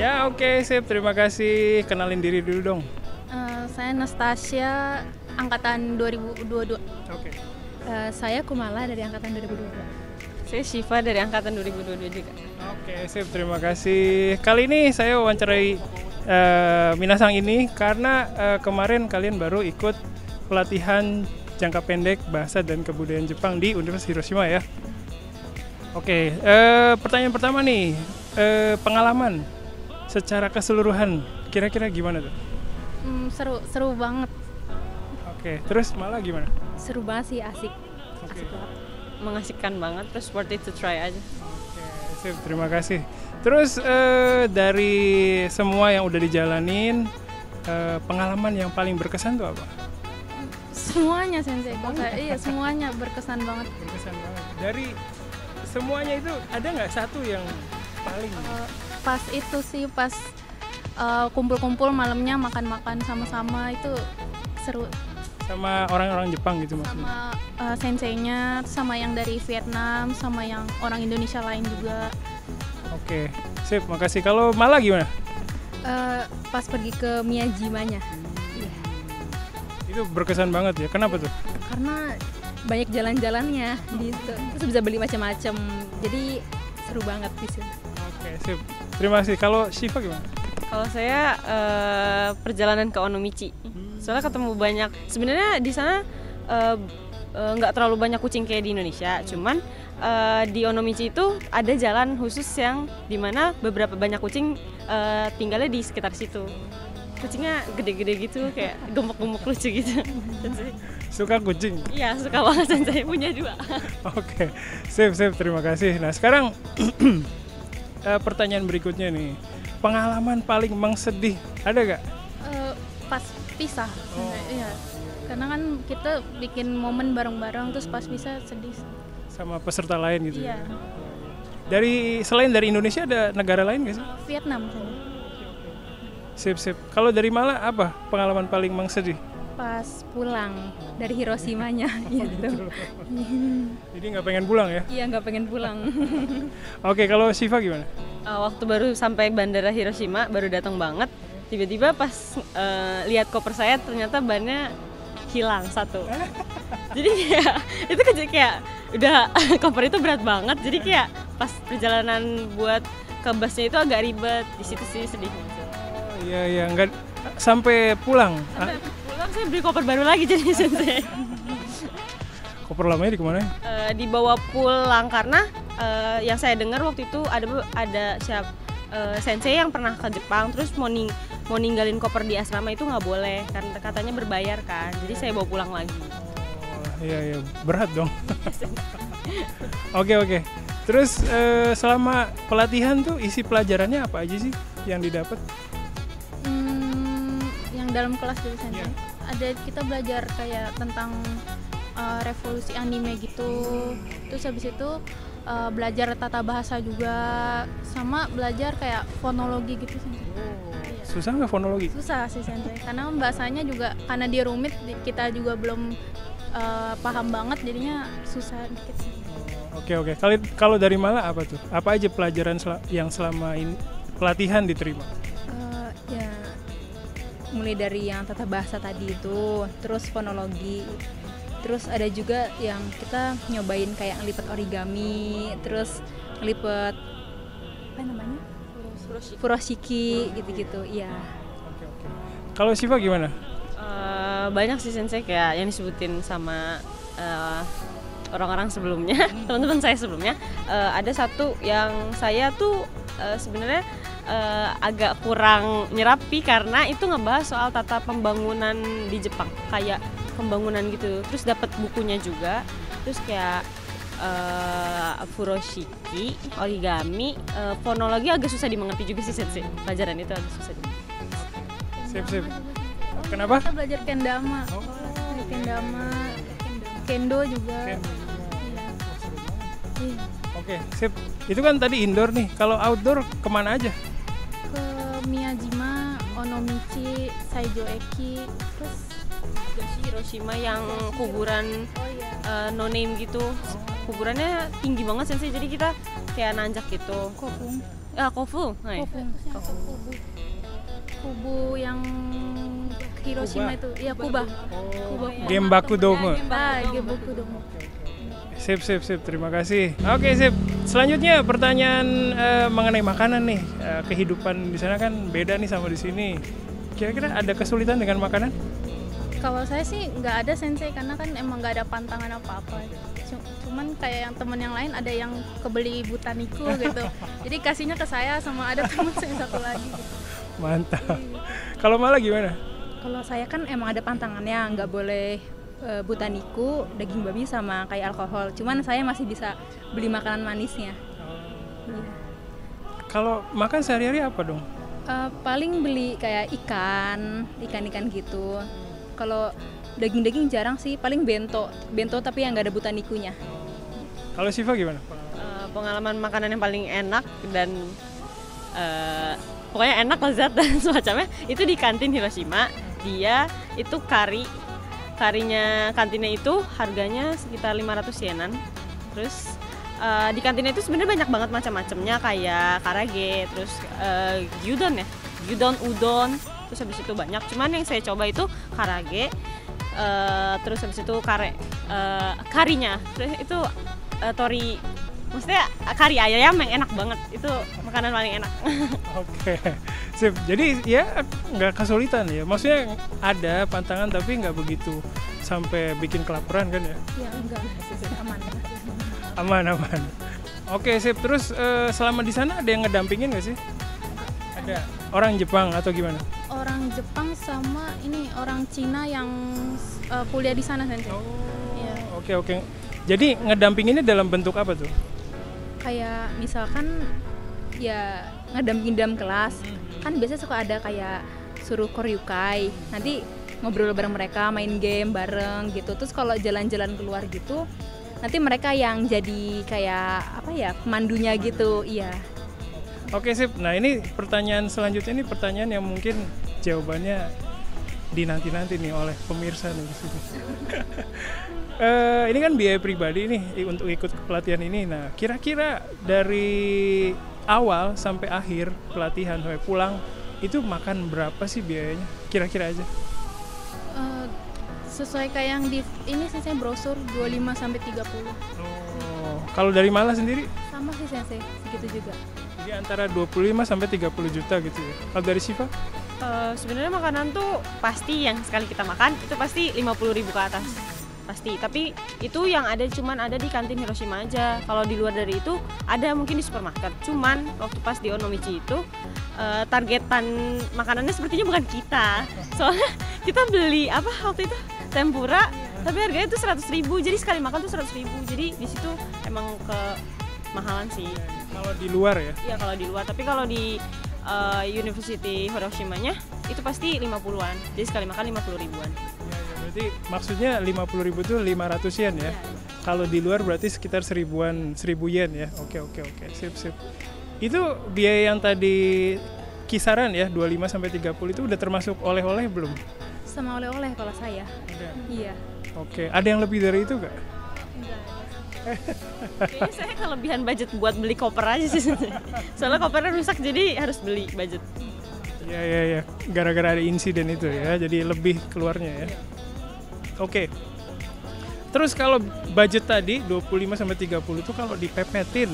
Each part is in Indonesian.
Ya oke, sip. Terima kasih. Kenalin diri dulu dong. Saya Nastasia, angkatan 2022. Oke. Saya Kumala dari angkatan 2022. Saya Syifa dari angkatan 2022 juga. Oke, sip. Terima kasih. Kali ini saya wawancarai Minasang ini karena kemarin kalian baru ikut pelatihan jangka pendek bahasa dan kebudayaan Jepang di Universitas Hiroshima ya. Oke, pertanyaan pertama nih, pengalaman secara keseluruhan kira-kira gimana tuh? Seru banget. Oke, terus malah gimana? Seru banget sih, asik. Oke. Asik banget. Mengasihkan banget, terus worth it to try aja. Oke, sip, terima kasih. Terus dari semua yang udah dijalanin, pengalaman yang paling berkesan tuh apa? Semuanya Sensei, iya semuanya berkesan banget. Berkesan banget. Dari semuanya itu ada nggak satu yang paling? Pas itu sih, pas kumpul-kumpul malamnya makan-makan sama-sama itu seru. Sama orang-orang Jepang gitu maksudnya? Sama senseinya, sama yang dari Vietnam, sama yang orang Indonesia lain juga. Oke, sip, makasih. Kalau Malah gimana? Pas pergi ke Miyajimanya. Iya. Itu berkesan banget ya, kenapa tuh? Karena banyak jalan-jalannya di situ. Terus bisa beli macam-macam. Jadi seru banget di situ. Oke, sip. Terima kasih. Kalau Syifa gimana? Kalau saya perjalanan ke Onomichi. Soalnya ketemu banyak. Sebenarnya di sana nggak terlalu banyak kucing kayak di Indonesia. Cuman di Onomichi itu ada jalan khusus yang dimana beberapa banyak kucing tinggalnya di sekitar situ. Kucingnya gede-gede gitu, kayak gemuk-gemuk lucu gitu. Suka kucing? Iya, suka banget, dan saya punya 2. Oke, sip, terima kasih. Nah sekarang pertanyaan berikutnya nih, pengalaman paling sedih ada gak? Pas pisah. Iya. Karena kan kita bikin momen bareng-bareng, terus pas pisah sedih. Sama peserta lain gitu? Iya. Selain dari Indonesia ada negara lain gak sih? Vietnam. Sip. Kalau dari Malah apa pengalaman paling sedih? Pas pulang dari Hiroshimanya gitu. Jadi nggak pengen pulang ya? Iya, nggak pengen pulang. Oke, kalau Syifa gimana? Waktu baru sampai bandara Hiroshima, baru datang banget. Tiba-tiba pas lihat koper saya, ternyata bannya hilang satu. Jadi itu kayak udah koper itu berat banget. Jadi kayak pas perjalanan buat ke busnya itu agak ribet. Di situ sih sedih. Iya, nggak sampai pulang. Sampai pulang saya beli koper baru lagi jadi sensei. Koper lamanya di kemana? Dibawa pulang karena yang saya dengar waktu itu ada sensei yang pernah ke Jepang, terus mau ninggalin koper di asrama itu nggak boleh karena katanya berbayar kan. Jadi saya bawa pulang lagi. Iya, berat dong. Oke. Terus selama pelatihan tuh isi pelajarannya apa aja sih yang didapat? Yang dalam kelas dulu Sensei. Yeah. Ada kita belajar kayak tentang revolusi anime gitu. Terus habis itu belajar tata bahasa juga, sama belajar kayak fonologi gitu Sensei. Iya. Susah nggak fonologi? Susah sih Sensei, karena bahasanya juga karena dia rumit, kita juga belum paham banget, jadinya susah dikit sih. Oke. Kalau dari Malah apa tuh? Apa aja pelajaran yang selama ini pelatihan diterima? Ya mulai dari yang tata bahasa tadi itu, terus fonologi, terus ada juga yang kita nyobain kayak ngelipet origami, terus ngelipet apa namanya? Furoshiki gitu-gitu, iya. Oke. Kalau Syifa gimana? Banyak sih sensei kayak yang disebutin sama orang-orang sebelumnya, teman-teman saya sebelumnya. Ada satu yang saya tuh sebenarnya agak kurang nyerapi karena itu ngebahas soal tata pembangunan di Jepang, kayak pembangunan gitu. Terus dapat bukunya juga. Terus kayak furoshiki, origami, fonologi agak susah dimengerti juga sih sensei. Pelajaran itu agak susah dimengerti. Sip. Kenapa? Kita belajar kendama. Kendama, kendo juga. Iya. Oke, sip. Itu kan tadi indoor nih. Kalau outdoor kemana aja? Ke Miyajima, Onomichi, Saijo-eki, terus Hiroshima yang kuburan no name gitu. Kuburannya tinggi banget sensei, jadi kita kayak nanjak gitu. Kopung. Kofu. Kubu. Kubu yang Hiroshima Kuba. itu. Iya, Kuba. Kuba. Game Bakudome. Game Bakudome. Sip. Terima kasih. Oke, sip. Selanjutnya pertanyaan mengenai makanan nih. Kehidupan di sana kan beda nih sama di sini. Kira-kira ada kesulitan dengan makanan? Kalau saya sih nggak ada sensei karena kan emang nggak ada pantangan apa-apa. Cuman kayak yang temen yang lain ada yang kebeli butaniku gitu. Jadi kasihnya ke saya sama ada teman saya satu lagi. Gitu. Mantap. Kalau Mala gimana? Kalau saya kan emang ada pantangannya, nggak boleh butaniku, daging babi sama kayak alkohol. Cuman saya masih bisa beli makanan manisnya. Iya. Kalau makan sehari-hari apa dong? Paling beli kayak ikan gitu. Kalau daging-daging jarang sih, paling bento tapi yang nggak ada butanikunya. Kalau Siva gimana? Pengalaman makanan yang paling enak dan pokoknya enak, lezat dan semacamnya itu di kantin Hiroshima. Dia itu karinya kantinnya itu harganya sekitar 500 yenan. Terus di kantinnya itu sebenarnya banyak banget macam-macamnya kayak karage, terus gyudon, udon, terus habis itu banyak. Cuman yang saya coba itu karage, terus habis itu karinya, terus itu tori, maksudnya kari ayam yang enak banget. Itu makanan paling enak. Oke, sip. Jadi ya nggak kesulitan ya. Maksudnya ada pantangan tapi nggak begitu sampai bikin kelaparan kan ya? Ya enggak, aman. Aman. Oke, sip. Terus selama di sana ada yang ngedampingin nggak sih? Ada orang Jepang atau gimana? Orang Jepang sama ini orang Cina yang kuliah di sana sensei. Iya. Oke. Jadi ngedampinginnya dalam bentuk apa tuh? Kayak misalkan ya ngedampingin dalam kelas, kan biasanya suka ada kayak suruh koryukai, nanti ngobrol bareng mereka, main game bareng gitu. Terus kalau jalan-jalan keluar gitu, nanti mereka yang jadi kayak apa ya, pemandunya gitu. Iya. Oke, sip. Nah, ini pertanyaan selanjutnya, ini pertanyaan yang mungkin jawabannya dinanti-nanti nih oleh pemirsa nih di sini. Ini kan biaya pribadi nih untuk ikut pelatihan ini. Nah, kira-kira dari awal sampai akhir pelatihan sampai pulang itu makan berapa sih biayanya? Kira-kira aja. Sesuai kayak yang di ini sih saya brosur 25 sampai 30. Oh, kalau dari Mala sendiri? Sama sih sensei, segitu juga. Jadi antara 25 sampai 30 juta gitu ya. Kalau dari Siva? Sebenarnya makanan tuh pasti yang sekali kita makan itu pasti 50.000 ke atas. Pasti, tapi itu yang ada cuman ada di kantin Hiroshima aja. Kalau di luar dari itu ada mungkin di supermarket. Cuman waktu pas di Onomichi itu targetan makanannya sepertinya bukan kita. Soalnya kita beli apa waktu itu? Tempura, tapi harganya itu 100.000. Jadi sekali makan tuh 100.000. Jadi di situ emang mahalan sih. Kalau di luar ya? Iya, kalau di luar. Tapi kalau di University Hiroshima-nya itu pasti 50-an. Jadi sekali makan 50 ribuan. Berarti maksudnya 50.000 itu 500 yen ya? Kalau di luar berarti sekitar 1000 yen ya? Oke. Sip. Itu biaya yang tadi kisaran ya, 25 sampai 30 itu udah termasuk oleh-oleh belum? Sama oleh-oleh kalau saya. Ada. Iya. Oke, ada yang lebih dari itu nggak? Kayaknya saya kelebihan budget buat beli koper aja sih. Soalnya kopernya rusak jadi harus beli budget. Iya. Gara-gara ada insiden itu ya, jadi lebih keluarnya ya. Oke. Terus kalau budget tadi 25 sampai 30 itu kalau dipepetin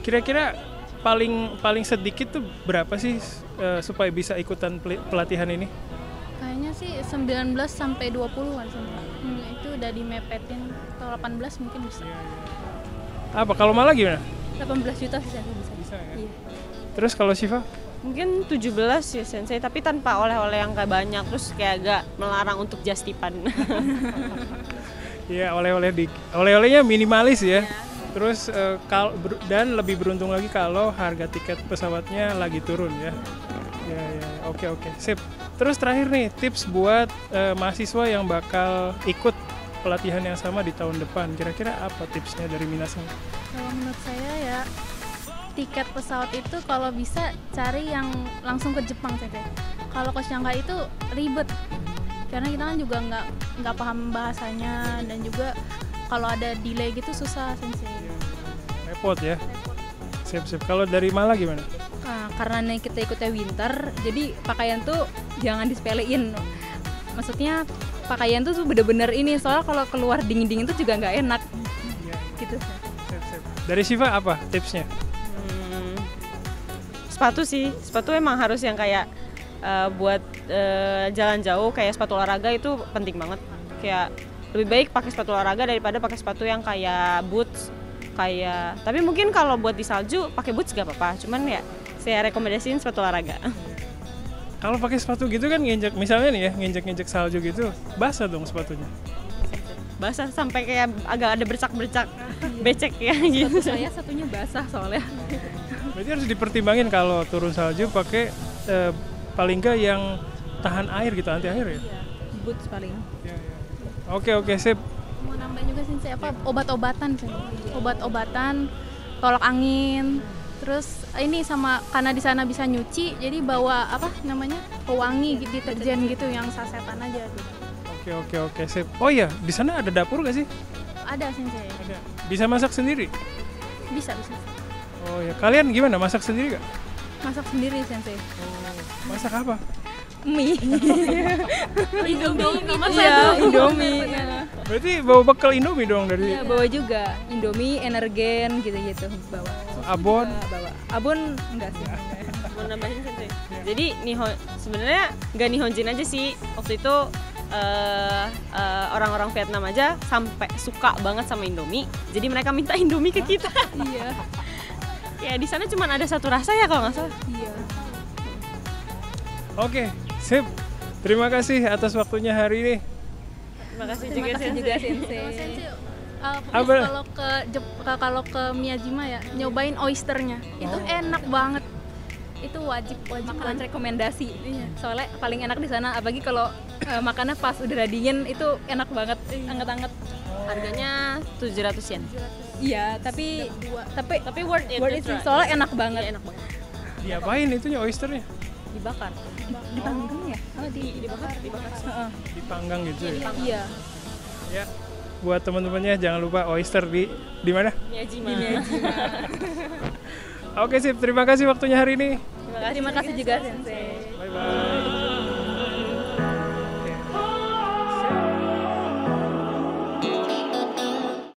kira-kira paling sedikit tuh berapa sih supaya bisa ikutan pelatihan ini? Kayaknya sih 19 sampai 20-an itu udah dimepetin, atau 18 mungkin bisa. Apa kalau Mala gimana? 18 juta sih saya Bisa ya. Iya. Terus kalau Siva? Mungkin 17 ya sensei, tapi tanpa oleh-oleh yang kayak banyak, terus kayak agak melarang untuk just-tipan. Iya, oleh-olehnya minimalis ya. Terus dan lebih beruntung lagi kalau harga tiket pesawatnya lagi turun ya. Ya. Oke. Sip. Terus terakhir nih, tips buat mahasiswa yang bakal ikut pelatihan yang sama di tahun depan. Kira-kira apa tipsnya dari Minasan? Kalau menurut saya ya tiket pesawat itu kalau bisa cari yang langsung ke Jepang saja. Kalau ke Shanghai itu ribet karena kita kan juga nggak paham bahasanya, dan juga kalau ada delay gitu susah sensei. Repot ya. Sip. Kalau dari Mala gimana? Nah, karena nih kita ikutnya winter, jadi pakaian tuh jangan disepelein. Maksudnya pakaian tuh bener-bener ini, soalnya kalau keluar dingin-dingin tuh juga nggak enak. Gitu. Sip. Dari Siva apa tipsnya? Sepatu sih, sepatu emang harus yang kayak buat jalan jauh, kayak sepatu olahraga itu penting banget. Kayak lebih baik pakai sepatu olahraga daripada pakai sepatu yang kayak boots. Tapi mungkin kalau buat di salju pakai boots gak apa-apa, cuman ya saya rekomendasiin sepatu olahraga. Kalau pakai sepatu gitu kan nginjek, misalnya nih ya, nginjek salju gitu, basah dong sepatunya. Basah sampai kayak agak ada bercak-bercak, becek ya gitu. Saya satunya basah soalnya. Berarti harus dipertimbangin kalau turun salju pakai paling nggak yang tahan air gitu, anti air ya. Boots paling. Oke, sip. Mau nambahin juga sih apa obat-obatan sih. Obat-obatan, tolak angin. Terus ini sama karena di sana bisa nyuci, jadi bawa apa namanya? Pewangi deterjen gitu yang sasetan aja gitu. Oke, sip. Oh iya, di sana ada dapur gak sih? Ada sensei. Ada. Bisa masak sendiri? Bisa. Oh ya, kalian gimana? Masak sendiri gak? Masak sendiri sensei. Masak apa? Mie. Indomie Iya, Indomie. Berarti bawa bekal Indomie dong dari Iya, bawa juga Indomie, energen gitu-gitu bawa. Abon. Bawa. Abon enggak sih. Mau nambahin sensei. Jadi sebenarnya nggak Nihonjin aja sih, waktu itu orang-orang Vietnam aja sampai suka banget sama Indomie, jadi mereka minta Indomie ke kita. Iya. Ya di sana cuma ada satu rasa ya kalau nggak salah. Iya. Oke, sip. Terima kasih atas waktunya hari ini. Terima kasih Terima kasih juga Sensei. Sensei, Apa? kalau ke Miyajima ya nyobain oysternya. Itu enak banget. Itu wajib Makanan banget. rekomendasi. Iya. Soalnya paling enak di sana, apalagi kalau makannya pas udah dingin itu enak banget, anget-anget. Harganya 700 yen. Iya, tapi worth it. worth it sih, soalnya enak banget. Iya, enak banget. Diapain itunya oysternya? Dibakar. Dipanggang ya? Oh, Dibakar. Heeh. Dipanggang gitu ya. Iya. Ya. Buat teman-temannya jangan lupa oyster di mana? Miyajima. Oke, sip. Terima kasih waktunya hari ini. Terima kasih juga Sensei. Bye bye.